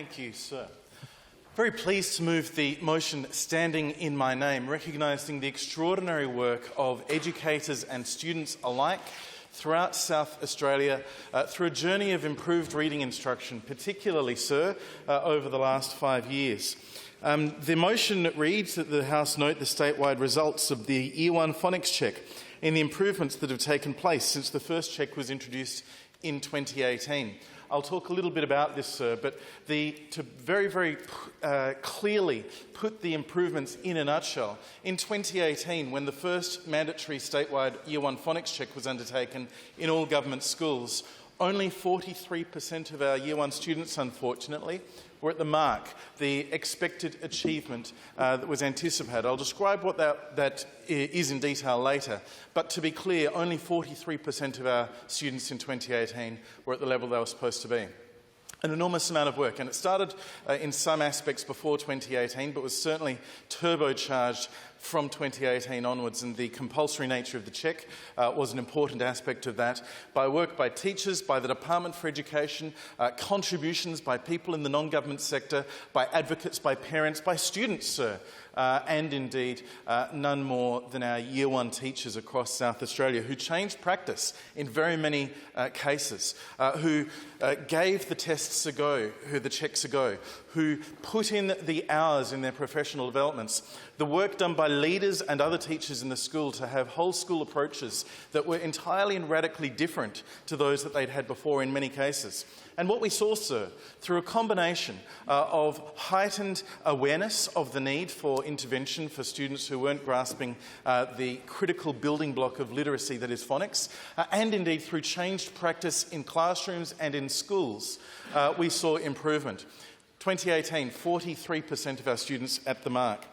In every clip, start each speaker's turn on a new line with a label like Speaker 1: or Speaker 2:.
Speaker 1: Thank you, sir. Very pleased to move the motion standing in my name, recognising the extraordinary work of educators and students alike throughout South Australia through a journey of improved reading instruction, particularly, sir, over the last 5 years. The motion reads that the House note the statewide results of the Year 1 Phonics check and the improvements that have taken place since the first check was introduced in 2018. I'll talk a little bit about this, sir, but to very clearly put the improvements in a nutshell, in 2018, when the first mandatory statewide Year 1 Phonics check was undertaken in all government schools, only 43% of our Year 1 students, unfortunately, were at the mark, the expected achievement that was anticipated. I'll describe what that is in detail later, but to be clear, only 43% of our students in 2018 were at the level they were supposed to be. An enormous amount of work, and it started in some aspects before 2018, but was certainly turbocharged from 2018 onwards, and the compulsory nature of the check was an important aspect of that, by work by teachers, by the Department for Education, contributions by people in the non-government sector, by advocates, by parents, by students, sir, and indeed none more than our Year 1 teachers across South Australia, who changed practice in very many cases, who gave the tests a go, who the checks a go, who put in the hours in their professional developments, the work done by leaders and other teachers in the school to have whole school approaches that were entirely and radically different to those that they'd had before in many cases. And what we saw, sir, through a combination of heightened awareness of the need for intervention for students who weren't grasping the critical building block of literacy that is phonics, and indeed through changed practice in classrooms and in schools, we saw improvement. 2018, 43% of our students at the mark.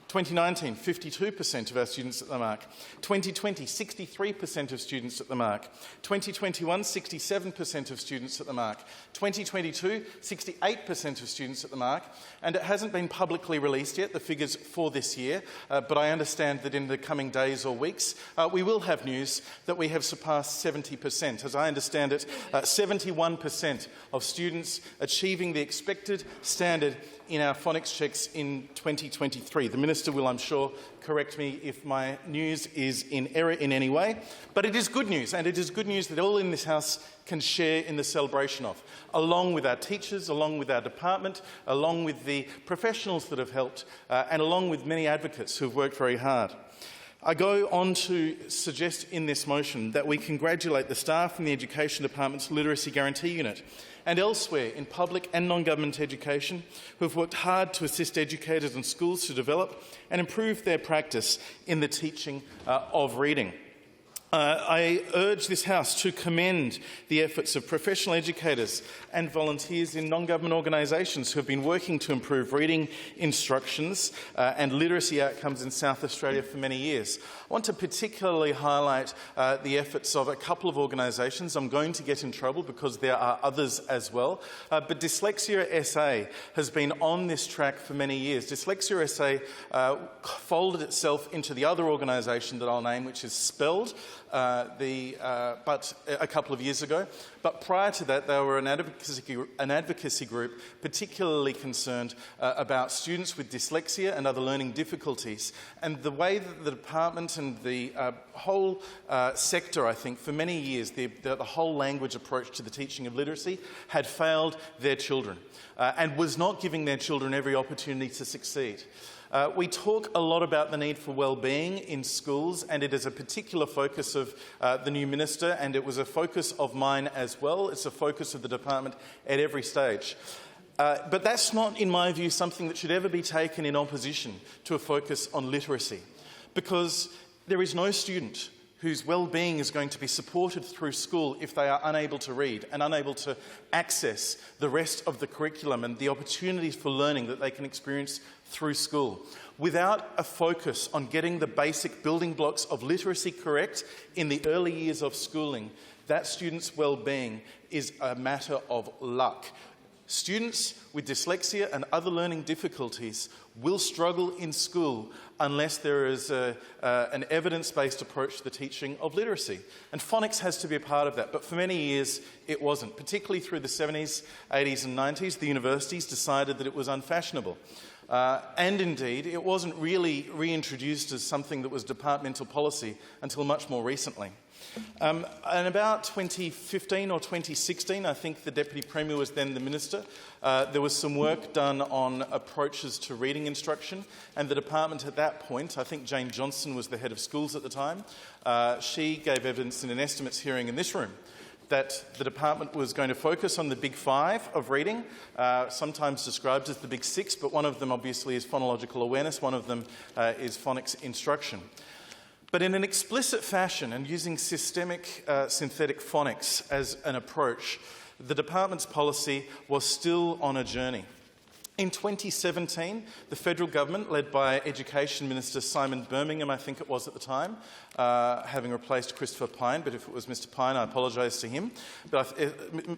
Speaker 1: 2019, 52% of our students at the mark. 2020, 63% of students at the mark. 2021, 67% of students at the mark. 2022, 68% of students at the mark. And it hasn't been publicly released yet, the figures for this year, but I understand that in the coming days or weeks, we will have news that we have surpassed 70%. As I understand it, 71% of students achieving the expected standard in our phonics checks in 2023. The Minister will, I'm sure, correct me if my news is in error in any way, but it is good news, and it is good news that all in this House can share in the celebration of, along with our teachers, along with our department, along with the professionals that have helped, and along with many advocates who have worked very hard. I go on to suggest in this motion that we congratulate the staff in the Education Department's Literacy Guarantee Unit and elsewhere in public and non-government education who have worked hard to assist educators and schools to develop and improve their practice in the teaching of reading. I urge this House to commend the efforts of professional educators and volunteers in non-government organisations who have been working to improve reading instructions and literacy outcomes in South Australia for many years. I want to particularly highlight the efforts of a couple of organisations. I'm going to get in trouble because there are others as well, but Dyslexia SA has been on this track for many years. Dyslexia SA folded itself into the other organisation that I'll name, which is Spelled, but a couple of years ago. But prior to that, they were an advocacy group particularly concerned about students with dyslexia and other learning difficulties. And the way that the department and the whole sector, I think, for many years, the whole language approach to the teaching of literacy had failed their children and was not giving their children every opportunity to succeed. We talk a lot about the need for well-being in schools, and it is a particular focus of the new minister, and it was a focus of mine as well. It's a focus of the department at every stage. But that's not, in my view, something that should ever be taken in opposition to a focus on literacy, because there is no student whose well-being is going to be supported through school if they are unable to read and unable to access the rest of the curriculum and the opportunities for learning that they can experience through school. Without a focus on getting the basic building blocks of literacy correct in the early years of schooling, that student's well-being is a matter of luck. Students with dyslexia and other learning difficulties will struggle in school unless there is an evidence-based approach to the teaching of literacy. And phonics has to be a part of that, but for many years it wasn't. Particularly through the 70s, 80s and 90s, the universities decided that it was unfashionable. And indeed, it wasn't really reintroduced as something that was departmental policy until much more recently. And about 2015 or 2016, I think the Deputy Premier was then the Minister, there was some work done on approaches to reading instruction, and the department at that point, I think Jane Johnson was the head of schools at the time, she gave evidence in an estimates hearing in this room that the department was going to focus on the big five of reading, sometimes described as the big six, but one of them obviously is phonological awareness, one of them is phonics instruction. But in an explicit fashion and using systemic synthetic phonics as an approach, the department's policy was still on a journey. In 2017, the federal government, led by Education Minister Simon Birmingham, I think it was at the time, having replaced Christopher Pyne, but if it was Mr Pyne, I apologise to him. But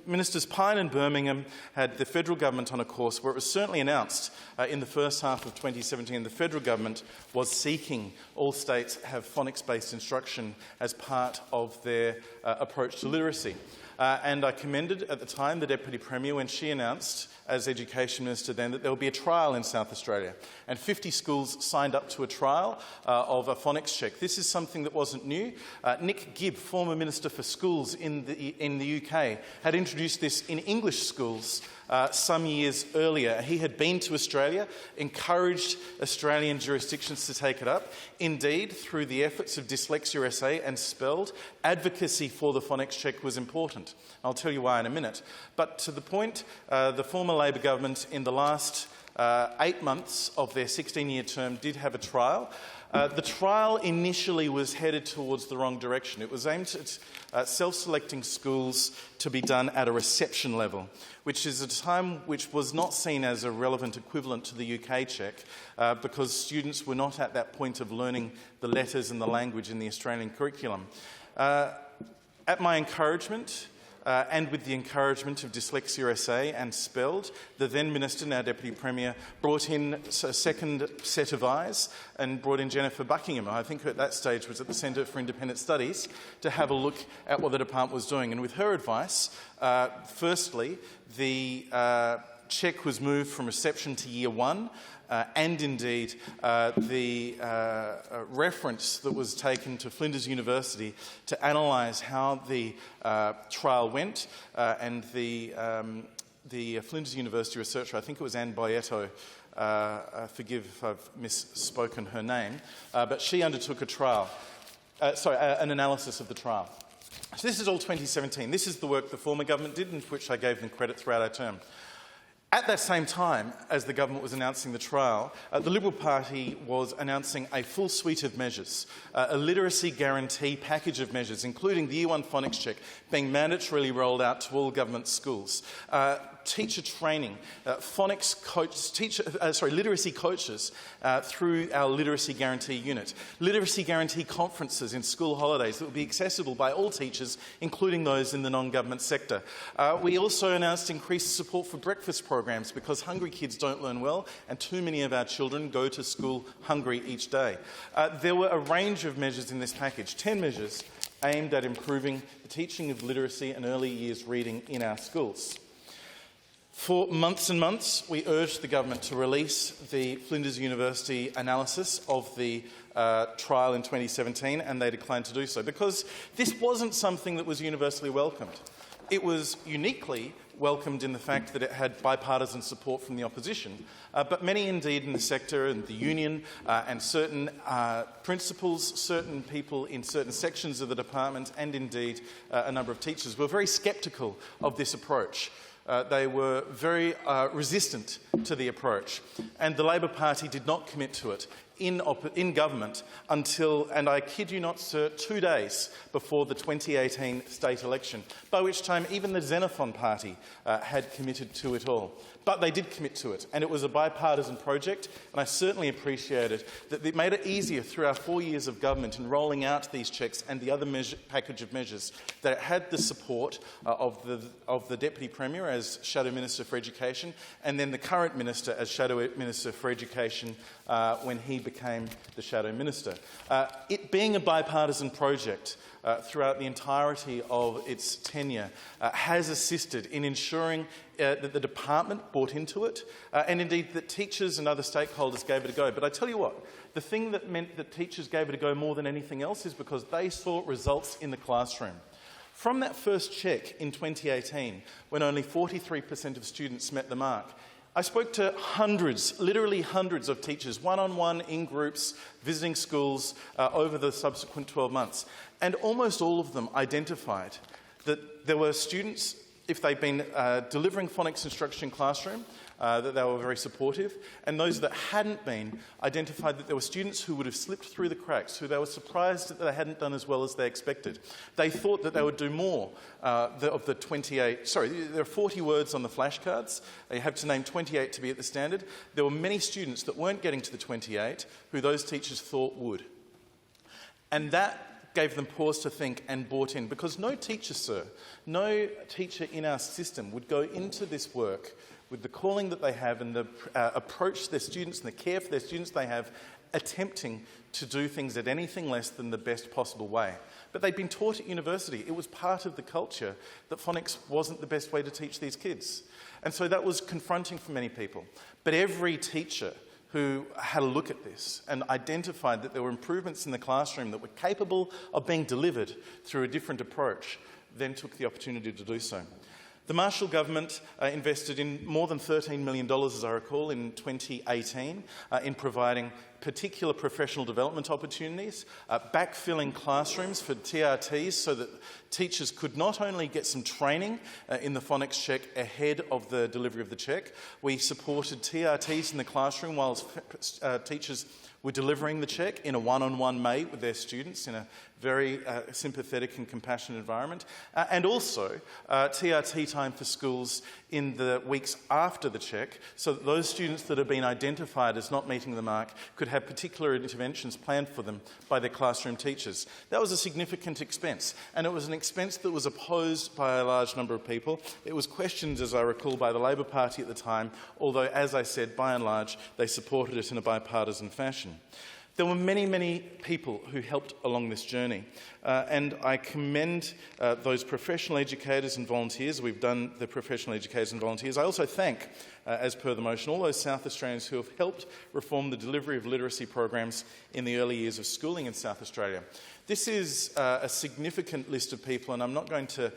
Speaker 1: Ministers Pyne and Birmingham had the federal government on a course where it was certainly announced in the first half of 2017 the federal government was seeking all states have phonics-based instruction as part of their approach to literacy. And I commended at the time the Deputy Premier when she announced, as Education Minister then, that there will be a trial in South Australia. And 50 schools signed up to a trial of a phonics check. This is something that wasn't new. Nick Gibb, former Minister for Schools in the UK, had introduced this in English schools some years earlier. He had been to Australia, encouraged Australian jurisdictions to take it up. Indeed, through the efforts of Dyslexia SA and Spelled, advocacy for the phonics check was important. I'll tell you why in a minute. But to the point, the former Labor government in the last 8 months of their 16-year term did have a trial. The trial initially was headed towards the wrong direction. It was aimed at self-selecting schools to be done at a reception level, which is a time which was not seen as a relevant equivalent to the UK check because students were not at that point of learning the letters and the language in the Australian curriculum. At my encouragement, and with the encouragement of Dyslexia SA and Spelled, the then Minister, now Deputy Premier, brought in a second set of eyes and brought in Jennifer Buckingham, who I think at that stage was at the Centre for Independent Studies, to have a look at what the department was doing. And with her advice, firstly, the check was moved from reception to year one, and indeed the reference that was taken to Flinders University to analyse how the trial went, and the Flinders University researcher, I think it was Anne Boyetto, forgive if I've misspoken her name, but she undertook an analysis of the trial. So this is all 2017. This is the work the former government did, and for which I gave them credit throughout our term. At that same time, as the government was announcing the trial, the Liberal Party was announcing a full suite of measures, a literacy guarantee package of measures, including the Year 1 phonics check being mandatorily rolled out to all government schools, teacher training, literacy coaches through our literacy guarantee unit, literacy guarantee conferences in school holidays that will be accessible by all teachers, including those in the non-government sector. We also announced increased support for breakfast programs because hungry kids don't learn well and too many of our children go to school hungry each day. There were a range of measures in this package, 10 measures aimed at improving the teaching of literacy and early years reading in our schools. For months and months, we urged the government to release the Flinders University analysis of the trial in 2017, and they declined to do so because this wasn't something that was universally welcomed. It was uniquely welcomed in the fact that it had bipartisan support from the opposition, but many indeed in the sector and the union and certain principals, certain people in certain sections of the department and indeed a number of teachers were very sceptical of this approach. They were very resistant to the approach, and the Labor Party did not commit to it in government until, and I kid you not, sir, 2 days before the 2018 state election, by which time even the Xenophon Party had committed to it all. But they did commit to it, and it was a bipartisan project, and I certainly appreciated that it made it easier through our 4 years of government in rolling out these checks and the other package of measures, that it had the support of the Deputy Premier as Shadow Minister for Education, and then the current Minister as Shadow Minister for Education when he became the Shadow Minister. It being a bipartisan project throughout the entirety of its tenure has assisted in ensuring that the department bought into it, and indeed that teachers and other stakeholders gave it a go. But I tell you what, the thing that meant that teachers gave it a go more than anything else is because they saw results in the classroom. From that first check in 2018, when only 43% of students met the mark, I spoke to hundreds, literally hundreds of teachers, one-on-one, in groups, visiting schools over the subsequent 12 months. And almost all of them identified that there were students, if they'd been delivering phonics instruction in classroom, that they were very supportive, and those that hadn't been identified that there were students who would have slipped through the cracks, who they were surprised that they hadn't done as well as they expected. They thought that they would do more of the 28, sorry, there are 40 words on the flashcards. You have to name 28 to be at the standard. There were many students that weren't getting to the 28 who those teachers thought would. And that gave them pause to think and bought in, because no teacher, sir, no teacher in our system would go into this work with the calling that they have and the approach to their students and the care for their students they have, attempting to do things at anything less than the best possible way. But they'd been taught at university. It was part of the culture that phonics wasn't the best way to teach these kids. And so that was confronting for many people. But every teacher who had a look at this and identified that there were improvements in the classroom that were capable of being delivered through a different approach, then took the opportunity to do so. The Marshall government invested in more than $13 million, as I recall, in 2018 in providing particular professional development opportunities, backfilling classrooms for TRTs so that teachers could not only get some training in the phonics check ahead of the delivery of the check. We supported TRTs in the classroom whilst teachers were delivering the check in a one-on-one mate with their students in a very sympathetic and compassionate environment, and also TRT time for schools in the weeks after the check, so that those students that have been identified as not meeting the mark could have particular interventions planned for them by their classroom teachers. That was a significant expense, and it was an expense that was opposed by a large number of people. It was questioned, as I recall, by the Labor Party at the time, although, as I said, by and large, they supported it in a bipartisan fashion. There were many, many people who helped along this journey, and I commend those professional educators and volunteers. We've done the professional educators and volunteers. I also thank, as per the motion, all those South Australians who have helped reform the delivery of literacy programs in the early years of schooling in South Australia. This is a significant list of people, and I'm not going to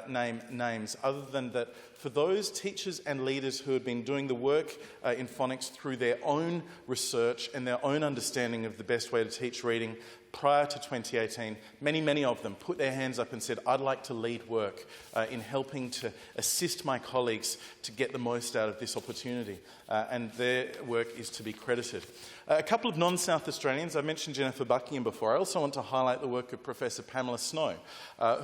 Speaker 1: name names other than that for those teachers and leaders who had been doing the work in phonics through their own research and their own understanding of the best way to teach reading prior to 2018, many of them put their hands up and said, I'd like to lead work in helping to assist my colleagues to get the most out of this opportunity, and their work is to be credited. A couple of non-South Australians, I mentioned Jennifer Buckingham before. I also want to highlight the work of Professor Pamela Snow,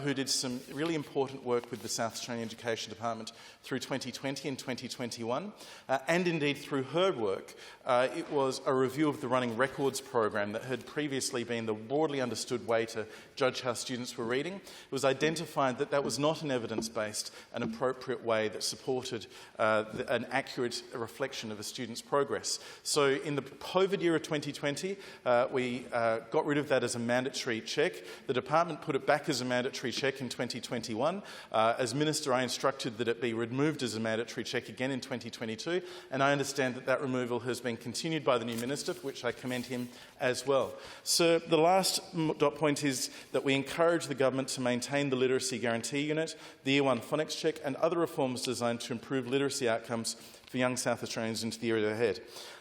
Speaker 1: who did some really important work with the South Australian Education Department through 2020 and 2021, and indeed through her work. It was a review of the running records program that had previously been the broadly understood way to judge how students were reading. It was identified that that was not an evidence-based and appropriate way that supported an accurate reflection of a student's progress. So in the COVID year of 2020, we got rid of that as a mandatory check. The department put it back as a mandatory check in 2021. As Minister, I instructed that it be removed as a mandatory check again in 2022, and I understand that that removal has been continued by the new Minister, for which I commend him as well. So the last dot point is that we encourage the government to maintain the Literacy Guarantee Unit, the Year 1 Phonics Check and other reforms designed to improve literacy outcomes for young South Australians into the year ahead.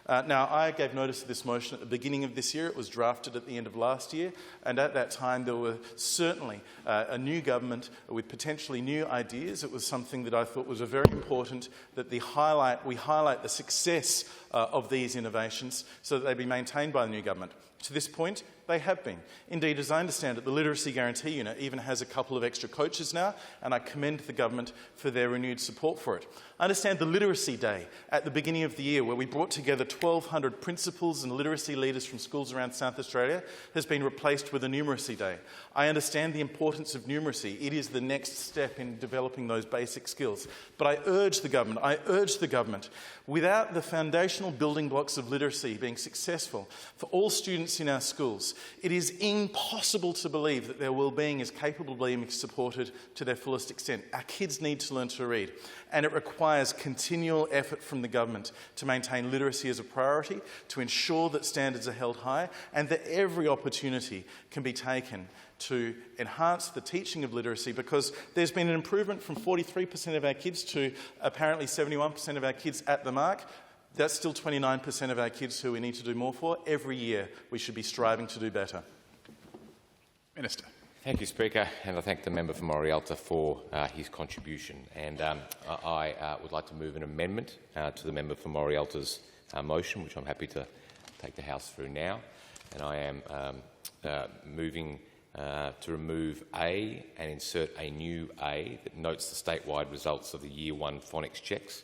Speaker 1: Now, I gave notice of this motion at the beginning of this year. It was drafted at the end of last year, and at that time there were certainly a new government with potentially new ideas. It was something that I thought was very important that we highlight the success of these innovations so that they be maintained by the new government. To this point, they have been. Indeed, as I understand it, the Literacy Guarantee Unit even has a couple of extra coaches now, and I commend the government for their renewed support for it. I understand the Literacy Day at the beginning of the year, where we brought together 1,200 principals and literacy leaders from schools around South Australia, has been replaced with a Numeracy Day. I understand the importance of numeracy. It is the next step in developing those basic skills. But I urge the government, without the foundational building blocks of literacy being successful for all students in our schools, it is impossible to believe that their well-being is capable of being supported to their fullest extent. Our kids need to learn to read, and it requires continual effort from the government to maintain literacy as a priority, to ensure that standards are held high, and that every opportunity can be taken to enhance the teaching of literacy, because there's been an improvement from 43% of our kids to apparently 71% of our kids at the mark. That's still 29% of our kids who we need to do more for. Every year we should be striving to do better.
Speaker 2: Minister.
Speaker 3: Thank you, Speaker, and I thank the member for Morialta for his contribution. And I would like to move an amendment to the member for Morialta's motion, which I'm happy to take the House through now. And I am moving to remove A and insert a new A that notes the statewide results of the Year 1 phonics checks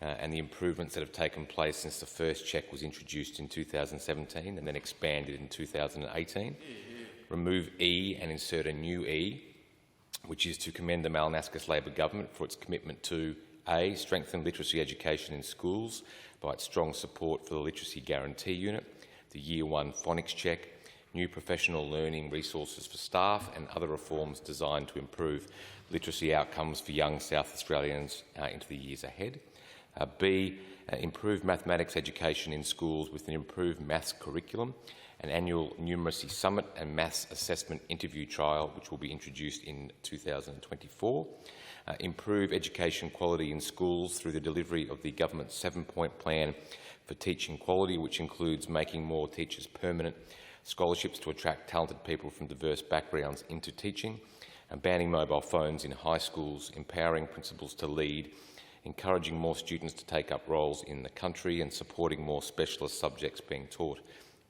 Speaker 3: and the improvements that have taken place since the first check was introduced in 2017 and then expanded in 2018. Remove E and insert a new E, which is to commend the Malinaskis Labor Government for its commitment to A, strengthen literacy education in schools by its strong support for the Literacy Guarantee Unit, the Year 1 phonics check, new professional learning resources for staff and other reforms designed to improve literacy outcomes for young South Australians into the years ahead. B, improved mathematics education in schools with an improved maths curriculum, an annual numeracy summit and maths assessment interview trial, which will be introduced in 2024. Improve education quality in schools through the delivery of the government's 7-point plan for teaching quality, which includes making more teachers permanent, scholarships to attract talented people from diverse backgrounds into teaching, and banning mobile phones in high schools, empowering principals to lead, encouraging more students to take up roles in the country, and supporting more specialist subjects being taught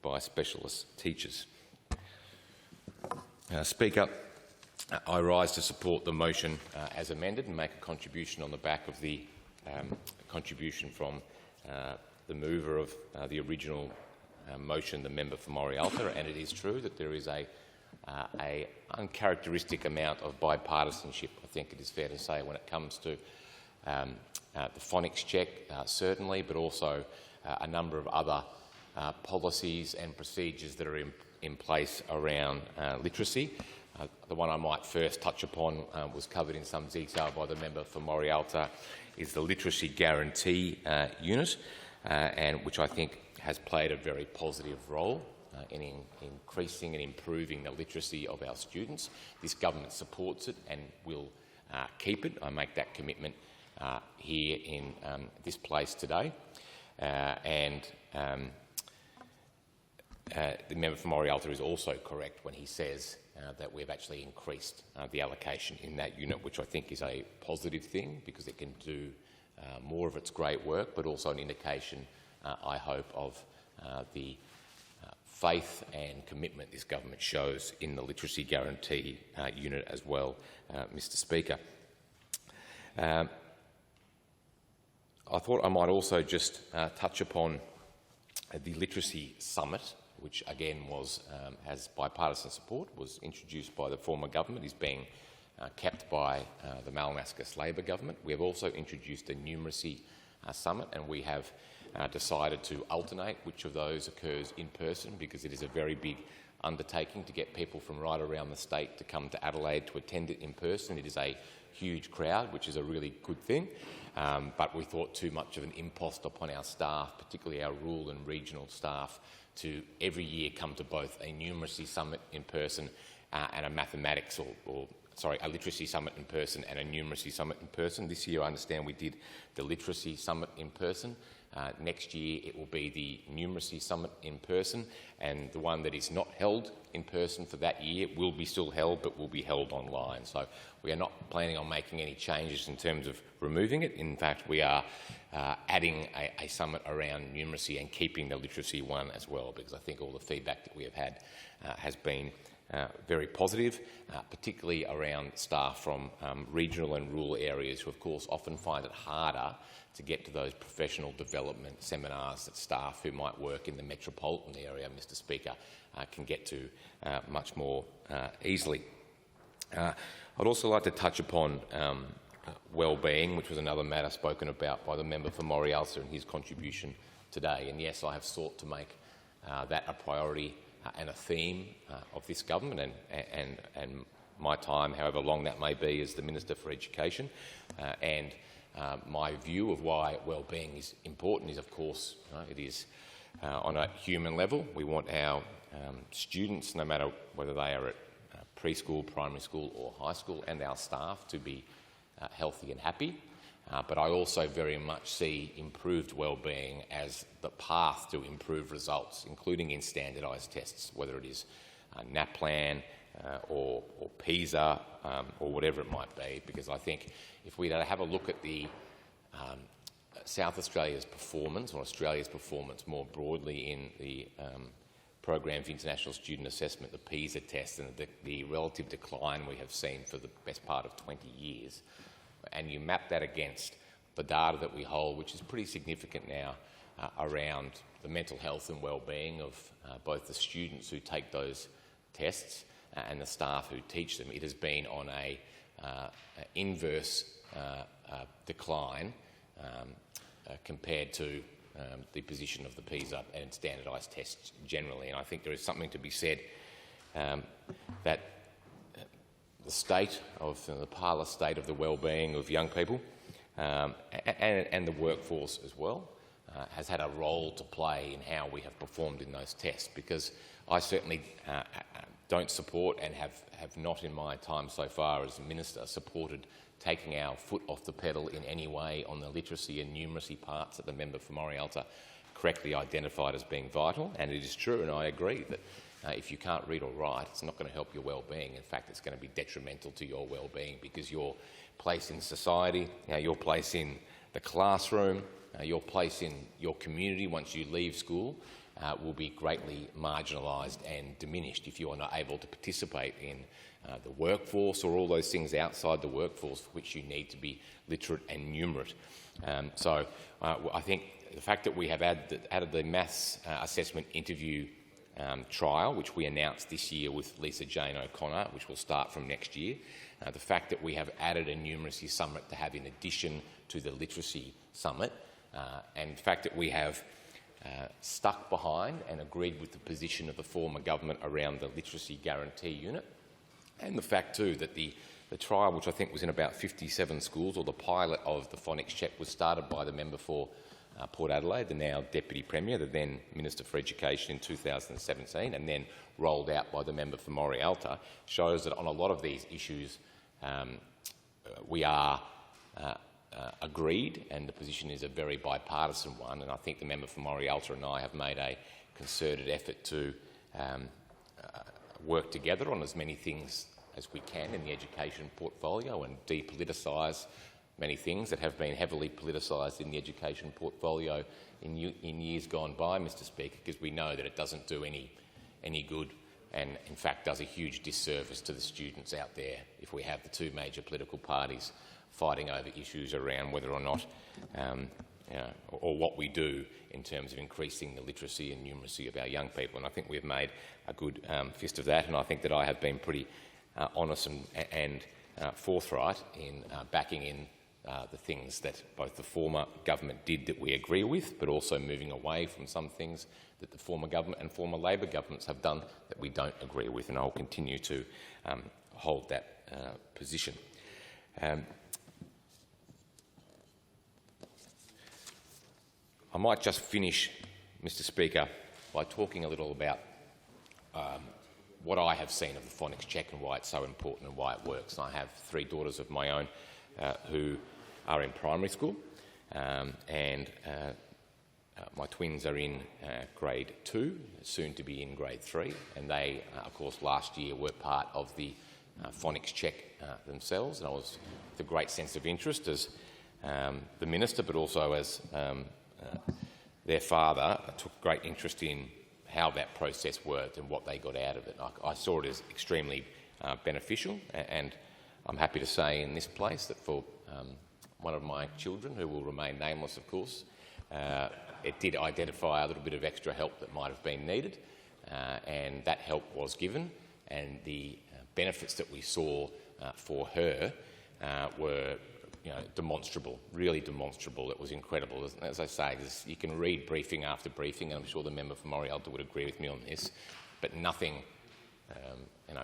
Speaker 3: by specialist teachers. Speaker, I rise to support the motion as amended and make a contribution on the back of the contribution from the mover of the original motion, the member for Morialta, and it is true that there is a uncharacteristic amount of bipartisanship, I think it is fair to say, when it comes to the phonics check, certainly, but also a number of other policies and procedures that are in place around literacy. The one I might first touch upon was covered in some detail by the member for Morialta, is the Literacy Guarantee Unit, and which I think has played a very positive role in increasing and improving the literacy of our students. This government supports it and will keep it. I make that commitment here in this place today. The member for Morialta is also correct when he says that we've actually increased the allocation in that unit, which I think is a positive thing because it can do more of its great work, but also an indication, I hope, of the faith and commitment this government shows in the Literacy Guarantee Unit as well, Mr Speaker. I thought I might also just touch upon the Literacy Summit, which again has bipartisan support, was introduced by the former government, is being kept by the Malinaskis Labor Government. We have also introduced a Numeracy Summit, and we have decided to alternate which of those occurs in person, because it is a very big undertaking to get people from right around the state to come to Adelaide to attend it in person. It is a huge crowd, which is a really good thing, but we thought too much of an impost upon our staff, particularly our rural and regional staff, to every year come to both a numeracy summit in person and a mathematics or a literacy summit in person and a numeracy summit in person. This year I understand we did the literacy summit in person. Next year it will be the numeracy summit in person, and the one that is not held in person for that year will be still held but will be held online. So we are not planning on making any changes in terms of removing it. In fact, we are adding a summit around numeracy and keeping the literacy one as well, because I think all the feedback that we have had has been very positive, particularly around staff from regional and rural areas who, of course, often find it harder to get to those professional development seminars that staff who might work in the metropolitan area, Mr Speaker, can get to much more easily. I'd also like to touch upon wellbeing, which was another matter spoken about by the member for Morialta in his contribution today. And yes, I have sought to make that a priority and a theme of this government and my time, however long that may be, as the Minister for Education. My view of why wellbeing is important is, of course, it is on a human level. We want our students, no matter whether they are at preschool, primary school or high school, and our staff to be healthy and happy. But I also very much see improved wellbeing as the path to improved results, including in standardised tests, whether it is NAPLAN or PISA or whatever it might be, because I think if we have a look at the South Australia's performance, or Australia's performance more broadly in the Program for International Student Assessment, the PISA test, and the relative decline we have seen for the best part of 20 years, and you map that against the data that we hold, which is pretty significant now, around the mental health and well-being of both the students who take those tests and the staff who teach them, it has been on a inverse decline compared to the position of the PISA and standardised tests generally. And I think there is something to be said that the state of the parlor state of the well-being of young people and the workforce as well has had a role to play in how we have performed in those tests, because I certainly don't support and have not in my time so far as a minister supported taking our foot off the pedal in any way on the literacy and numeracy parts that the member for Morialta correctly identified as being vital. And it is true, and I agree, that if you can't read or write, it's not going to help your well-being. In fact, it's going to be detrimental to your well-being, because your place in society, your place in the classroom, your place in your community once you leave school will be greatly marginalised and diminished if you are not able to participate in the workforce or all those things outside the workforce for which you need to be literate and numerate. So I think the fact that we have added the maths assessment interview trial, which we announced this year with Lisa Jane O'Connor, which will start from next year, the fact that we have added a numeracy summit to have in addition to the literacy summit, and the fact that we have stuck behind and agreed with the position of the former government around the literacy guarantee unit, and the fact too that the trial, which I think was in about 57 schools, or the pilot of the Phonics check, was started by the member for Port Adelaide, the now Deputy Premier, the then Minister for Education in 2017, and then rolled out by the member for Morialta, shows that on a lot of these issues we are agreed, and the position is a very bipartisan one. And I think the member for Morialta and I have made a concerted effort to work together on as many things as we can in the education portfolio and depoliticise many things that have been heavily politicised in the education portfolio in years gone by, Mr Speaker, because we know that it doesn't do any good, and in fact does a huge disservice to the students out there if we have the two major political parties fighting over issues around whether or not, or what we do in terms of increasing the literacy and numeracy of our young people. And I think we have made a good fist of that, and I think that I have been pretty honest and forthright in backing in the things that both the former government did that we agree with, but also moving away from some things that the former government and former Labor governments have done that we don't agree with, and I will continue to hold that position. I might just finish, Mr Speaker, by talking a little about what I have seen of the phonics check and why it's so important and why it works. And I have 3 daughters of my own who are in primary school, and my twins are in grade 2, soon to be in grade 3, and they, of course, last year were part of the phonics check themselves, and I was with a great sense of interest as the minister, but also as their father, took great interest in how that process worked and what they got out of it. I saw it as extremely beneficial, and I'm happy to say in this place that for one of my children, who will remain nameless, of course, it did identify a little bit of extra help that might have been needed, and that help was given, and the benefits that we saw for her were demonstrable, really demonstrable. It was incredible. As I say, you can read briefing after briefing, and I'm sure the member for Morialta would agree with me on this, but nothing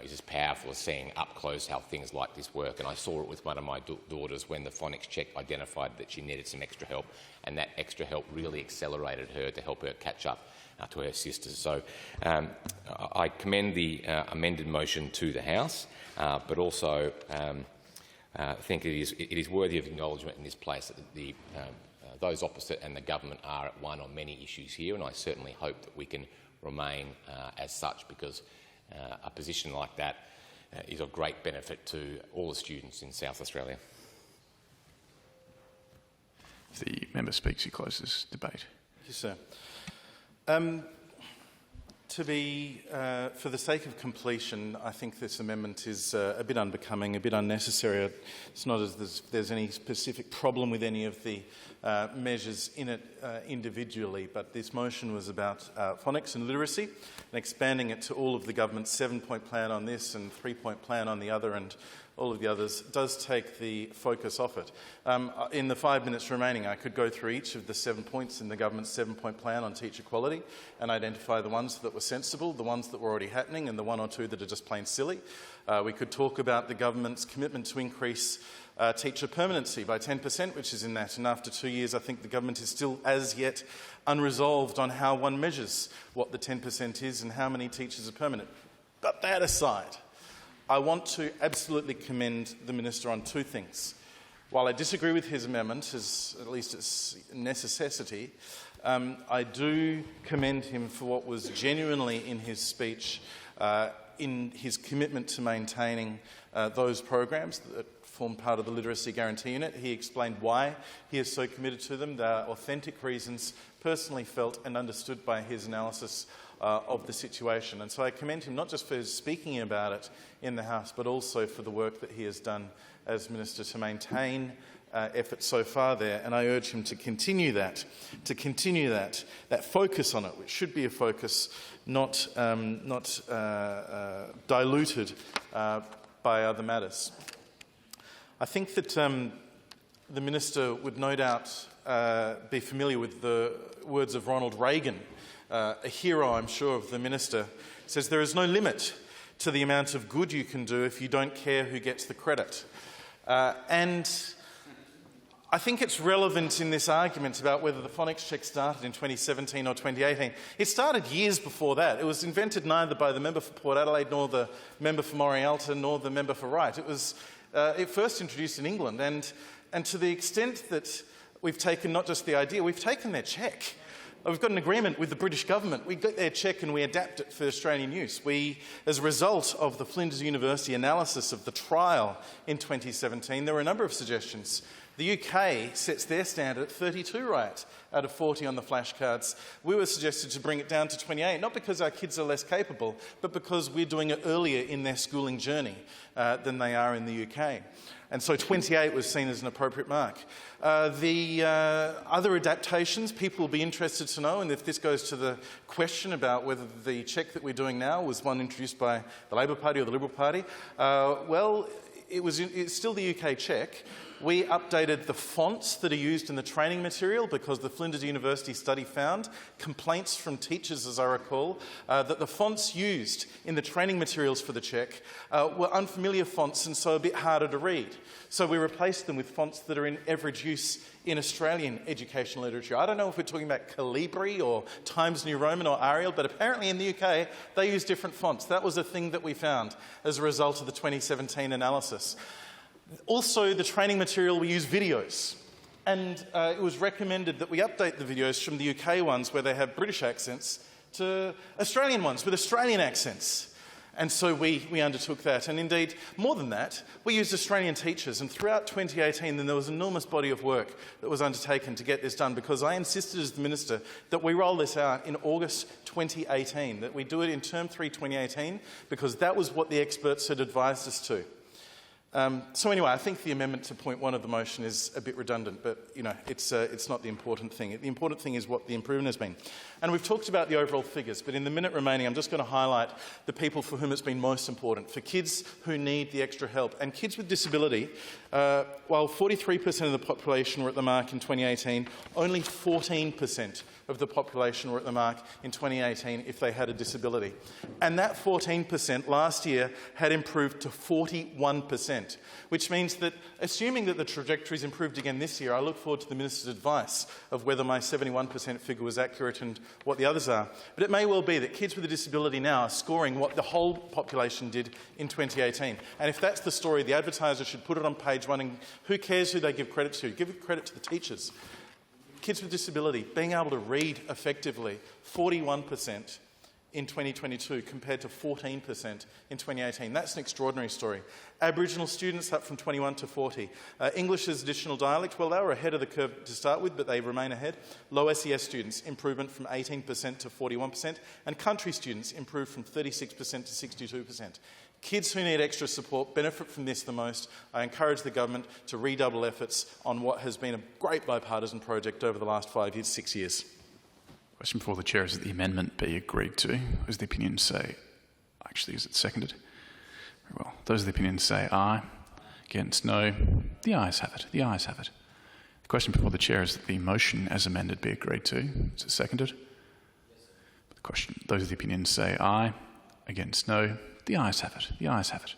Speaker 3: is as powerful as seeing up close how things like this work. And I saw it with one of my daughters when the phonics check identified that she needed some extra help, and that extra help really accelerated her to help her catch up to her sisters. So I commend the amended motion to the House, but also think it is worthy of acknowledgement in this place that those opposite and the government are at one on many issues here, and I certainly hope that we can remain as such, because a position like that is of great benefit to all the students in South Australia.
Speaker 2: If the member speaks, he closes debate.
Speaker 1: Thank you, sir. For the sake of completion, I think this amendment is a bit unbecoming, a bit unnecessary. It's not as if there's any specific problem with any of the measures in it individually, but this motion was about phonics and literacy, and expanding it to all of the government's 7-point plan on this and 3-point plan on the other, and all of the others, does take the focus off it. In the 5 minutes remaining, I could go through each of the 7 points in the government's 7-point plan on teacher quality and identify the ones that were sensible, the ones that were already happening, and the 1 or 2 that are just plain silly. We could talk about the government's commitment to increase teacher permanency by 10%, which is in that, and after 2 years I think the government is still as yet unresolved on how one measures what the 10% is and how many teachers are permanent. But that aside, I want to absolutely commend the Minister on 2 things. While I disagree with his amendment, at least it's a necessity, I do commend him for what was genuinely in his speech, in his commitment to maintaining those programs that form part of the Literacy Guarantee Unit. He explained why he is so committed to them. They are authentic reasons, personally felt and understood by his analysis of the situation. And so I commend him not just for speaking about it in the House, but also for the work that he has done as Minister to maintain efforts so far there. And I urge him to continue that focus on it, which should be a focus not diluted by other matters. I think that the Minister would no doubt be familiar with the words of Ronald Reagan, a hero, I'm sure, of the Minister. Says, "There is no limit to the amount of good you can do if you don't care who gets the credit." And I think it's relevant in this argument about whether the phonics check started in 2017 or 2018. It started years before that. It was invented neither by the member for Port Adelaide, nor the member for Morialta, nor the member for Wright. It was first introduced in England, and to the extent that we've taken not just the idea, we've taken their check. We've got an agreement with the British government. We get their check and we adapt it for Australian use. As a result of the Flinders University analysis of the trial in 2017, there were a number of suggestions. The UK sets their standard at 32 right out of 40 on the flashcards. We were suggested to bring it down to 28, not because our kids are less capable, but because we're doing it earlier in their schooling journey than they are in the UK. And so 28 was seen as an appropriate mark. The other adaptations, people will be interested to know, and if this goes to the question about whether the check that we're doing now was one introduced by the Labor Party or the Liberal Party, well, it's still the UK check. We updated the fonts that are used in the training material because the Flinders University study found complaints from teachers, as I recall, that the fonts used in the training materials for the check were unfamiliar fonts and so a bit harder to read. So we replaced them with fonts that are in average use in Australian educational literature. I don't know if we're talking about Calibri or Times New Roman or Arial, but apparently in the UK they use different fonts. That was a thing that we found as a result of the 2017 analysis. Also, the training material, we use videos. And it was recommended that we update the videos from the UK ones where they have British accents to Australian ones with Australian accents. And so we undertook that. And indeed, more than that, we used Australian teachers. And throughout 2018, then there was an enormous body of work that was undertaken to get this done because I insisted as the Minister that we roll this out in August 2018, that we do it in Term 3 2018, because that was what the experts had advised us to. So anyway, I think the amendment to point 1 of the motion is a bit redundant, but you know, it's not the important thing. The important thing is what the improvement has been. And we've talked about the overall figures, but in the minute remaining, I'm just going to highlight the people for whom it's been most important, for kids who need the extra help. And kids with disability, while 43% of the population were at the mark in 2018, only 14% of the population were at the mark in 2018 if they had a disability. And that 14% last year had improved to 41%, which means that, assuming that the trajectory's improved again this year, I look forward to the Minister's advice of whether my 71% figure was accurate and what the others are. But it may well be that kids with a disability now are scoring what the whole population did in 2018. And if that's the story, the advertiser should put it on page 1, and who cares who they give credit to? Give credit to the teachers. Kids with disability being able to read effectively, 41% in 2022 compared to 14% in 2018. That's an extraordinary story. Aboriginal students up from 21 to 40. English as additional dialect, well, they were ahead of the curve to start with, but they remain ahead. Low SES students, improvement from 18% to 41%. And country students improved from 36% to 62%. Kids who need extra support benefit from this the most. I encourage the government to redouble efforts on what has been a great bipartisan project over the last 5 years, 6 years.
Speaker 2: Question before the chair is that the amendment be agreed to. As the opinions say, actually, is it seconded? Very well. Those of the opinions say aye. Against no. The ayes have it. The ayes have it. The question before the chair is that the motion as amended be agreed to. Is it seconded? Yes, sir. The question, those of the opinions say aye. Against no. The ayes have it. The ayes have it.